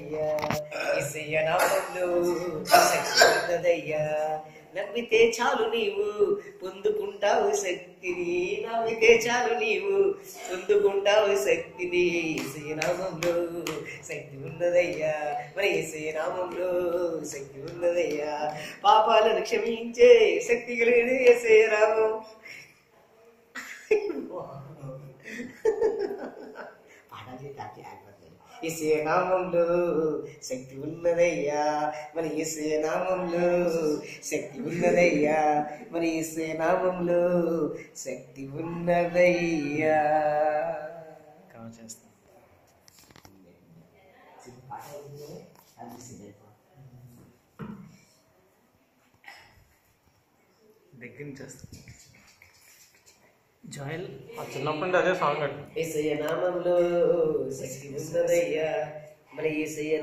ఉన్నదయ్యా, యేసయ్య నామములో శక్తి ఉన్నదయ్యా. నమ్మితే చాలు నీవు పొందుకుంటావు శక్తిని, నమ్మితే చాలు నీవు పొందుకుంటావు శక్తిని. యేసయ్య నామములో శక్తి ఉన్నదయ్యా, మరి యేసయ్య నామములో శక్తి ఉన్నదయ్యా. పాపాలను క్షమించే శక్తి కలిగిన యేసయ్య నామం. యేసయ్య నామములో శక్తి ఉన్నదయ్యా, మరి యేసయ్య నామములో శక్తి ఉన్నదయ్యా, మరి యేసయ్య నామములో శక్తి ఉన్నదయ్యా. చేస్తాం దగ్గర నుంచి చేస్తాం. జాయల్ చిన్నప్పటి నుండి అదే సాంగ్. యేసయ్య నామములో శక్తి ఉన్నదయ్యా, మరి యేసయ్య